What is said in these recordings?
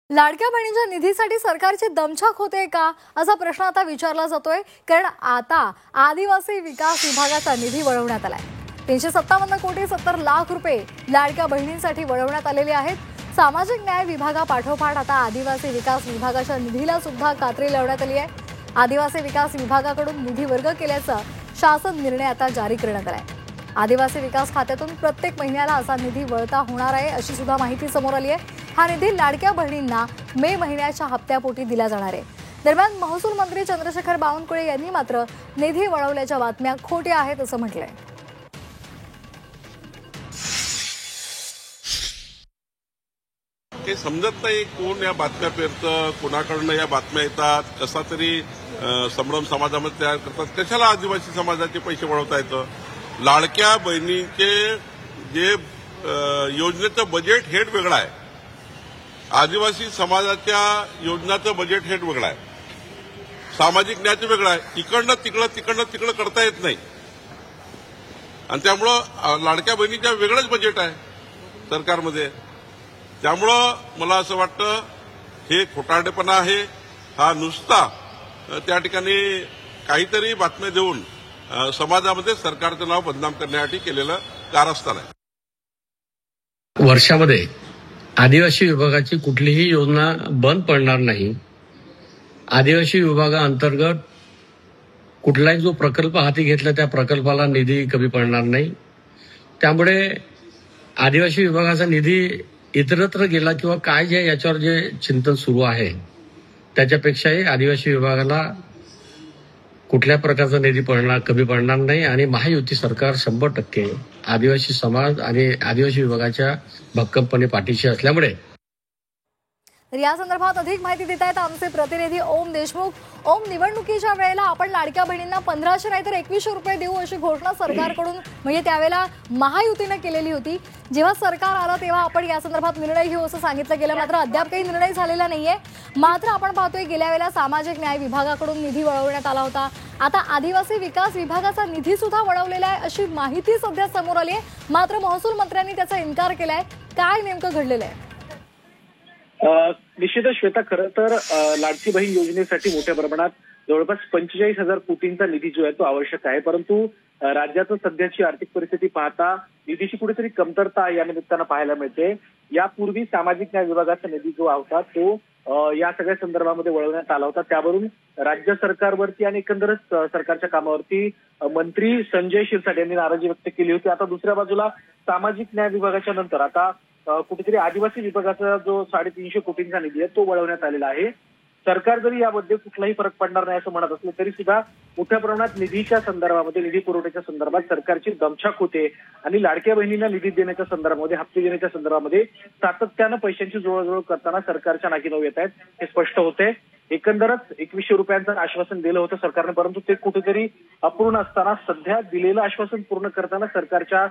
लाडक्या बहिणीच्या निधीसाठी सरकारची दमछाक होते का असा प्रश्न आता विचारला जातोय, कारण आता आदिवासी विकास विभागाचा निधी वळवण्यात आलाय। 357 कोटी 70 लाख रुपये लाडक्या बहिणींसाठी वळवण्यात आलेले आहेत। सामाजिक न्याय विभागापाठोपाठ आता आदिवासी विकास विभागाच्या निधीला सुद्धा कात्री लावण्यात आली आहे। आदिवासी विकास विभागाकडून निधी वर्ग केल्याचा शासन निर्णय आता जारी करण्यात आलाय। आदिवासी विकास खात्यातून प्रत्येक महिन्याला असा निधी वळता होणार आहे अशी सुद्धा माहिती समोर आली आहे। हा निधी लाडक्या बहिणींना मे महिन्याच्या हप्त्यापोटी दिला जाणार आहे। दरम्यान महसूल मंत्री चंद्रशेखर बावनकुळे यांनी मात्र निधी वळवल्याच्या बातम्या खोट्या आहेत असं म्हटलंय। हे समजत नाही कोण या बातम्या पेरतं, कोणाकडनं या बातम्या येतात, कसा तरी संभ्रम समाजामध्ये तयार करतात। कशाला आदिवासी समाजाचे पैसे वळवता येतं? लाडक्या बहिणीचे जे योजनेचं बजेट हेड वेगळं आहे, आदिवासी समाजाच्या योजनाचं बजेट हेड वेगळं आहे, सामाजिक न्यायाचं वेगळं आहे। तिकडनं तिकडं करता येत नाही आणि त्यामुळं लाडक्या बहिणीच्या वेगळंच बजेट आहे सरकारमध्ये। त्यामुळं मला असं वाटतं हे खोटारडेपणा आहे। हा नुसता त्या ठिकाणी काहीतरी बातम्या देऊन समाजामध्ये सरकारचं नाव बदनाम करण्यासाठी केलेलं कारस्थान आहे। वर्षामध्ये आदिवासी विभागाची कुठलीही योजना बंद पडणार नाही। आदिवासी विभागाअंतर्गत कुठलाही जो प्रकल्प हाती घेतला त्या प्रकल्पाला निधी कमी पडणार नाही। त्यामुळे आदिवासी विभागाचा निधी इतरत्र गेला किंवा काय जे याच्यावर जे चिंतन सुरू आहे त्याच्यापेक्षाही आदिवासी विभागाला कुठल्या प्रकारचा निधी कमी पडणार नाही आणि महायुती सरकार 100% आदिवासी समाज आणि आदिवासी विभागाच्या भक्कमपणे पाठीशी असल्यामुळे। या संदर्भात अधिक माहिती देत आहेत आमचे प्रतिनिधी ओम देशमुख। ओम, निवडणुकीच्या वेळेला आपण लाडक्या बहिणींना 1500 नाही तर 2100 रुपये देऊ अशी घोषणा सरकारकडून म्हणजे त्यावेळेला महायुतीने केलेली होती। जेव्हा सरकार आलं तेव्हा आपण या संदर्भात निर्णय घेऊ असं सांगितलं गेलं, मात्र अद्याप काही निर्णय झालेला नाहीये। मात्र आपण पाहतोय गेल्या वेळेला सामाजिक न्याय विभागाकडून निधी वळवण्यात आला होता, आता आदिवासी विकास विभागाचा निधी सुद्धा वळवलेला आहे अशी माहिती सध्या समोर आली आहे। मात्र महसूल मंत्र्यांनी त्याचा इन्कार केलाय। काय नेमकं घडलेलं आहे? निश्चितच श्वेता, खरं तर लाडकी बहीण योजनेसाठी मोठ्या प्रमाणात जवळपास 45,000 कोटींचा निधी जो आहे तो आवश्यक आहे, परंतु राज्याचं सध्याची आर्थिक परिस्थिती पाहता निधीची कुठेतरी कमतरता या निमित्तानं पाहायला मिळते। यापूर्वी सामाजिक न्याय विभागाचा निधी जो होता तो या सगळ्या संदर्भामध्ये वळवण्यात आला होता। त्यावरून राज्य सरकारवरती आणि एकंदरच सरकारच्या कामावरती मंत्री संजय शिरसाट यांनी नाराजी व्यक्त केली होती। आता दुसऱ्या बाजूला सामाजिक न्याय विभागाच्या नंतर आता कुठेतरी आदिवासी विभागाचा जो 350 कोटींचा निधी आहे तो वळवण्यात आलेला आहे। सरकार जरी यामध्ये कुठलाही फरक पडणार नाही असं म्हणत असलं तरी सुद्धा मोठ्या प्रमाणात निधीच्या संदर्भामध्ये, निधी पुरवठ्याच्या संदर्भात सरकारची दमछाक होते आणि लाडक्या बहिणींना निधी देण्याच्या संदर्भामध्ये, हप्ते देण्याच्या संदर्भामध्ये सातत्यानं पैशांची जुळवाजुळव करताना सरकारच्या नाकीनऊ येत आहेत हे स्पष्ट होते। एकंदरच 2100 रुपयांचं आश्वासन दिलं होतं सरकारने, परंतु ते कुठेतरी अपूर्ण असताना सध्या दिलेलं आश्वासन पूर्ण करताना सरकारच्या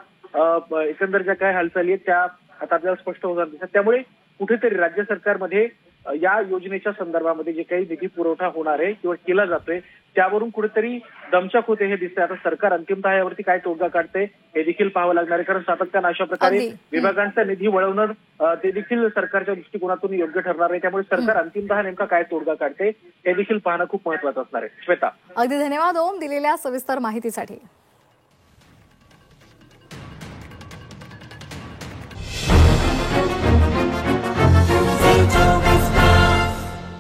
एकंदर ज्या काय हालचाली आहेत त्या आता आपल्याला स्पष्ट होणार दिसतात। त्यामुळे कुठेतरी राज्य सरकारमध्ये या योजनेच्या संदर्भामध्ये जे काही निधी पुरवठा होणार आहे किंवा केला जातोय त्यावरून कुठेतरी दमछाक होते हे दिसतंय। आता सरकार अंतिमतः यावरती काय तोडगा काढते हे देखील पाहावं लागणार आहे, कारण सातत्यानं अशा प्रकारे विभागांचा निधी वळवणं ते देखील सरकारच्या दृष्टिकोनातून योग्य ठरणार आहे। त्यामुळे सरकार अंतिमतः नेमका काय तोडगा काढते हे देखील पाहणं खूप महत्त्वाचं असणार आहे। श्वेता, अगदी धन्यवाद ओम दिलेल्या सविस्तर माहितीसाठी।